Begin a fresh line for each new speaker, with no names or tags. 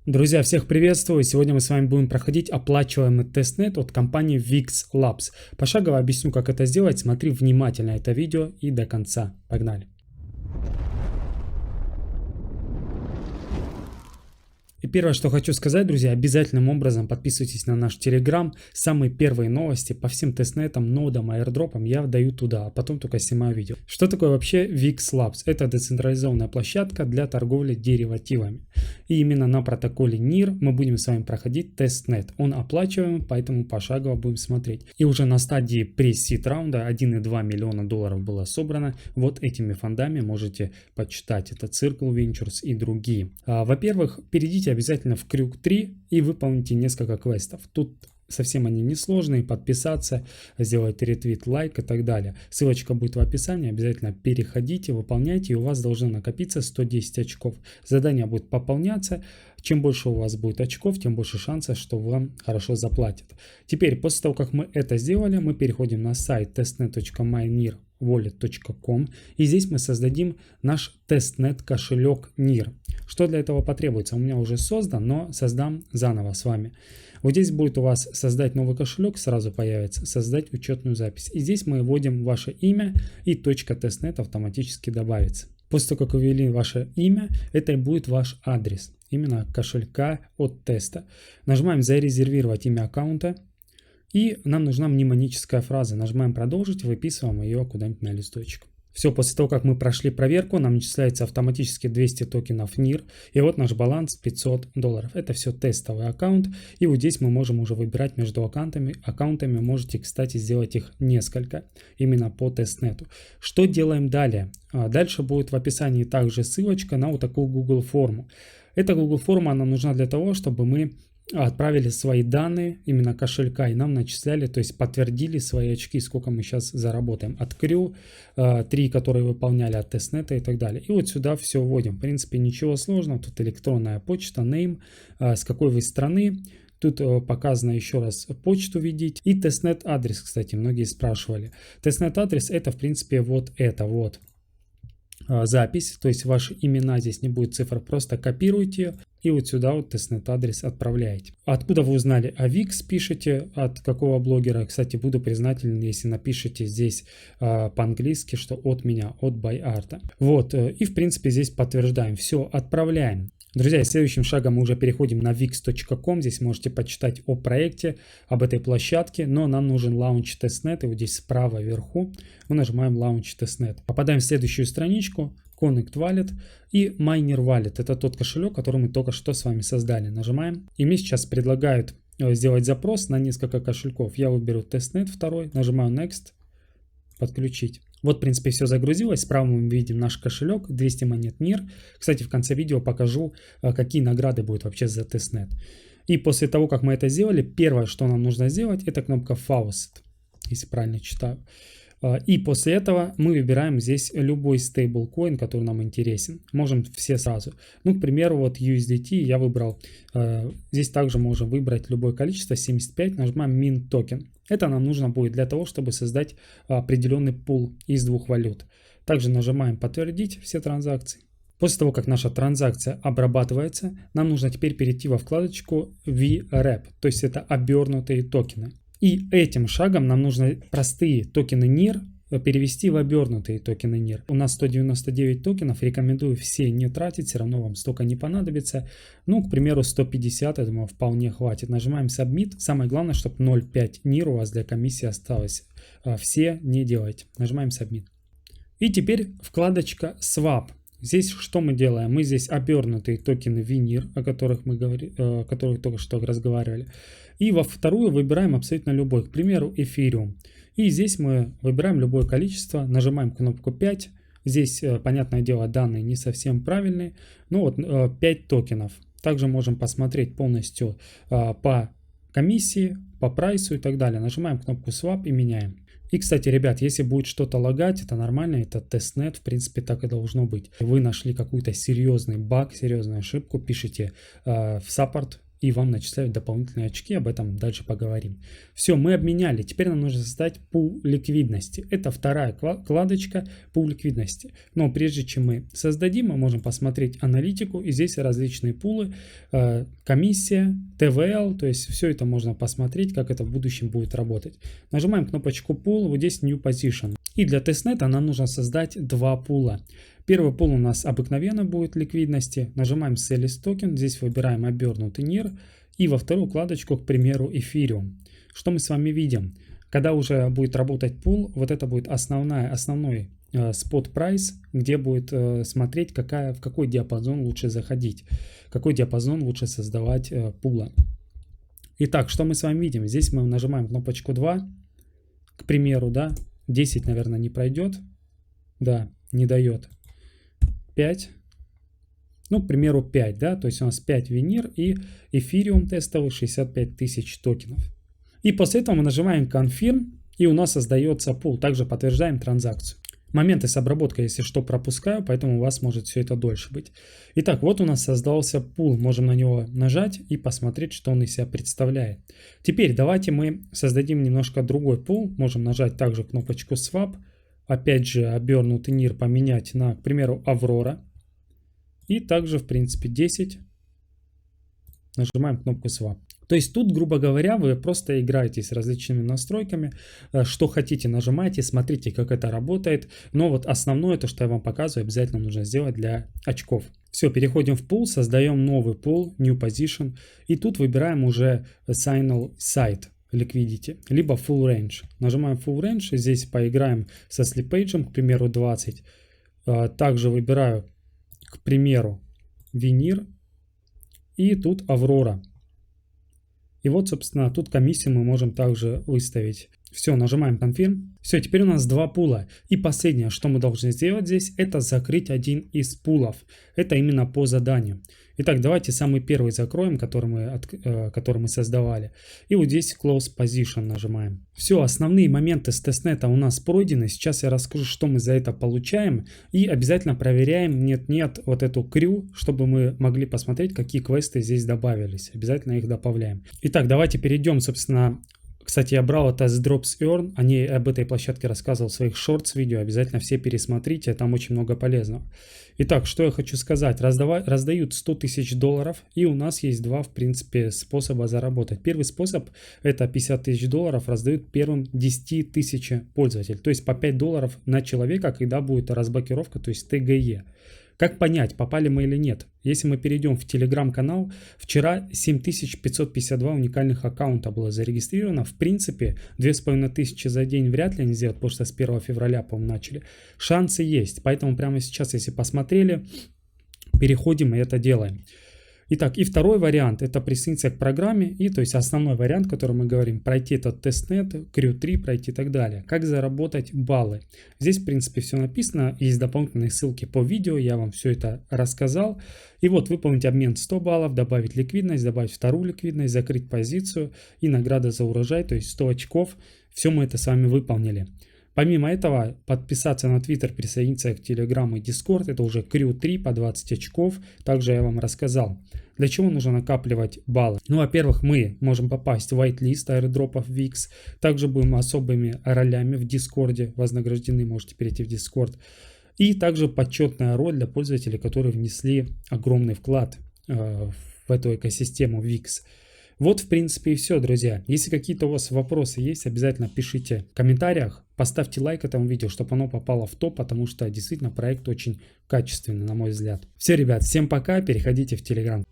Друзья, всех приветствую! Сегодня мы с вами будем проходить оплачиваемый тестнет от компании VIX Labs. Пошагово объясню, как это сделать. Смотри внимательно это видео и до конца. Погнали! И первое, что хочу сказать, друзья, обязательным образом подписывайтесь на наш Telegram. Самые первые новости по всем тестнетам, нодам, аирдропам я даю туда, а потом только снимаю видео. Что такое вообще VIX Labs? Это децентрализованная площадка для торговли деривативами. И именно на протоколе NIR мы будем с вами проходить тестнет. Он оплачиваемый, поэтому пошагово будем смотреть. И уже на стадии pre-seed раунда 1,2 миллиона долларов было собрано. Вот этими фондами можете почитать. Это Circle Ventures и другие. Во-первых, перейдите обязательно в Крюк 3 и выполните несколько квестов. Тут совсем они несложные. Подписаться, сделать ретвит, лайк и так далее. Ссылочка будет в описании. Обязательно переходите, выполняйте, и у вас должно накопиться 110 очков. Задание будет пополняться. Чем больше у вас будет очков, тем больше шансов, что вам хорошо заплатят. Теперь, после того, как мы это сделали, мы переходим на сайт testnet.mynir.wallet.com, и здесь мы создадим наш тестнет кошелек NIR. Что для этого потребуется? У меня уже создан, но создам заново с вами. Вот здесь будет у вас создать новый кошелек, сразу появится создать учетную запись. И здесь мы вводим ваше имя, и точка тестнет автоматически добавится. После того, как вы ввели ваше имя, это и будет ваш адрес, именно кошелька от теста. Нажимаем «Зарезервировать имя аккаунта». И нам нужна мнемоническая фраза. Нажимаем «Продолжить», выписываем ее куда-нибудь на листочек. Все, после того, как мы прошли проверку, нам начисляется автоматически 200 токенов NIR. И вот наш баланс $500. Это все тестовый аккаунт. И вот здесь мы можем уже выбирать между аккаунтами. Можете, кстати, сделать их несколько. Именно по тестнету. Что делаем далее? Дальше будет в описании также ссылочка на вот такую Google форму. Эта Google форма, она нужна для того, чтобы мы отправили свои данные именно кошелька и нам начисляли, то есть подтвердили свои очки, сколько мы сейчас заработаем от Крю, 3, которые выполняли от тестнета и так далее. И вот сюда все вводим. В принципе, ничего сложного. Тут электронная почта, name, с какой вы страны. Тут показано еще раз почту введите. И тестнет адрес, кстати, многие спрашивали. Тестнет адрес это в принципе вот это вот запись, то есть ваши имена здесь не будет цифр, просто копируйте ее и вот сюда вот тестнет адрес отправляете. Откуда вы узнали о VIX, пишите, от какого блогера. Кстати, буду признателен, если напишите здесь по-английски, что от меня, от Байарта. Вот, и в принципе здесь подтверждаем. Все, отправляем. Друзья, следующим шагом мы уже переходим на vix.com. Здесь можете почитать о проекте, об этой площадке, но нам нужен лаунч тестнет. И вот здесь справа вверху мы нажимаем лаунч тестнет. Попадаем в следующую страничку. Connect Wallet и Miner Wallet. Это тот кошелек, который мы только что с вами создали. Нажимаем. И мне сейчас предлагают сделать запрос на несколько кошельков. Я выберу тестнет 2, нажимаю Next, подключить. Вот, в принципе, все загрузилось. Справа мы видим наш кошелек, 200 монет NIR. Кстати, в конце видео покажу, какие награды будут вообще за тестнет. И после того, как мы это сделали, первое, что нам нужно сделать, это кнопка Faucet, если правильно читаю. И после этого мы выбираем здесь любой стейблкоин, который нам интересен. Можем все сразу. Ну, к примеру, вот USDT я выбрал. Здесь также можем выбрать любое количество, 75. Нажимаем Mint Token. Это нам нужно будет для того, чтобы создать определенный пул из двух валют. Также нажимаем «Подтвердить все транзакции». После того, как наша транзакция обрабатывается, нам нужно теперь перейти во вкладочку VWrap, то есть это обернутые токены. И этим шагом нам нужно простые токены NIR перевести в обернутые токены NIR. У нас 199 токенов, рекомендую все не тратить, все равно вам столько не понадобится. Ну, к примеру, 150, я думаю, вполне хватит. Нажимаем Submit. Самое главное, чтобы 0,5 NIR у вас для комиссии осталось. Все не делайте. Нажимаем Submit. И теперь вкладочка Swap. Здесь что мы делаем? Мы здесь обернутые токены VNIR, о которых мы о которых только что разговаривали. И во вторую выбираем абсолютно любой, к примеру, Ethereum. И здесь мы выбираем любое количество, нажимаем кнопку 5. Здесь, понятное дело, данные не совсем правильные. Ну вот 5 токенов. Также можем посмотреть полностью по комиссии, по прайсу и так далее. Нажимаем кнопку Swap и меняем. И, кстати, ребят, если будет что-то лагать, это нормально, это тестнет, в принципе, так и должно быть. Вы нашли какой-то серьезный баг, серьезную ошибку, пишите в саппорт, и вам начисляют дополнительные очки, об этом дальше поговорим. Все, мы обменяли, теперь нам нужно создать пул ликвидности. Это вторая вкладочка пул ликвидности. Но прежде чем мы создадим, мы можем посмотреть аналитику, и здесь различные пулы, комиссия, TVL, то есть все это можно посмотреть, как это в будущем будет работать. Нажимаем кнопочку Pool, вот здесь New Position. И для тестнета нам нужно создать два пула. Первый пул у нас обыкновенно будет ликвидности. Нажимаем Sell as Token, здесь выбираем обернутый NIR. И во вторую вкладочку, к примеру, Ethereum. Что мы с вами видим? Когда уже будет работать пул, вот это будет основной spot price, где будет смотреть, в какой диапазон лучше заходить, какой диапазон лучше создавать пула. Итак, что мы с вами видим? Здесь мы нажимаем кнопочку 2, к примеру, да, 10, наверное, не пройдет, да, не дает, 5, ну, к примеру, 5, да, то есть у нас 5 винир и эфириум тестовый 65 тысяч токенов. И после этого мы нажимаем Confirm, и у нас создается пул, также подтверждаем транзакцию. Моменты с обработкой, если что, пропускаю, поэтому у вас может все это дольше быть. Итак, вот у нас создался пул. Можем на него нажать и посмотреть, что он из себя представляет. Теперь давайте мы создадим немножко другой пул. Можем нажать также кнопочку Swap. Опять же, обернутый NIR поменять на, к примеру, Aurora. И также, в принципе, 10. Нажимаем кнопку Swap. То есть тут, грубо говоря, вы просто играете с различными настройками, что хотите нажимаете, смотрите, как это работает. Но вот основное, то, что я вам показываю, обязательно нужно сделать для очков. Все, переходим в пул, создаем новый пул, New Position. И тут выбираем уже Signal Side Liquidity, либо Full Range. Нажимаем Full Range, здесь поиграем со слипейджем, к примеру, 20. Также выбираю, к примеру, Винир. И тут Aurora. И вот, собственно, тут комиссию мы можем также выставить. Все, нажимаем Confirm. Все, теперь у нас два пула. И последнее, что мы должны сделать здесь, это закрыть один из пулов. Это именно по заданию. Итак, давайте самый первый закроем, который мы создавали. И вот здесь Close Position нажимаем. Все, основные моменты с тестнета у нас пройдены. Сейчас я расскажу, что мы за это получаем. И обязательно проверяем, нет вот эту крю, чтобы мы могли посмотреть, какие квесты здесь добавились. Обязательно их добавляем. Итак, давайте перейдем, собственно. Кстати, я брал это с Drops Earn, об этой площадке рассказывал в своих шортс видео, обязательно все пересмотрите, там очень много полезного. Итак, что я хочу сказать, раздают 100 тысяч долларов, и у нас есть два, в принципе, способа заработать. Первый способ, это 50 тысяч долларов раздают первым 10 тысяч пользователей, то есть по 5 долларов на человека, когда будет разблокировка, то есть ТГЕ. Как понять, попали мы или нет? Если мы перейдем в телеграм-канал, вчера 7552 уникальных аккаунта было зарегистрировано. В принципе, 2500 за день вряд ли они сделают, потому что с 1 февраля, по-моему, начали. Шансы есть, поэтому прямо сейчас, если посмотрели, переходим и это делаем. Итак, и второй вариант, это присоединиться к программе, и то есть основной вариант, который мы говорим, пройти этот тестнет, Crew3, пройти и так далее. Как заработать баллы. Здесь, в принципе, все написано, есть дополнительные ссылки по видео, я вам все это рассказал. И вот выполнить обмен 100 баллов, добавить ликвидность, добавить вторую ликвидность, закрыть позицию и награда за урожай, то есть 100 очков. Все мы это с вами выполнили. Помимо этого, подписаться на Twitter, присоединиться к Telegram и Discord, это уже Crew3 по 20 очков, также я вам рассказал. Для чего нужно накапливать баллы? Ну, во-первых, мы можем попасть в whitelist аирдропов VIX, также будем особыми ролями в Discord вознаграждены, можете перейти в Discord. И также почетная роль для пользователей, которые внесли огромный вклад в эту экосистему VIX. Вот, в принципе, и все, друзья. Если какие-то у вас вопросы есть, обязательно пишите в комментариях. Поставьте лайк этому видео, чтобы оно попало в топ, потому что действительно проект очень качественный, на мой взгляд. Все, ребят, всем пока, переходите в Telegram.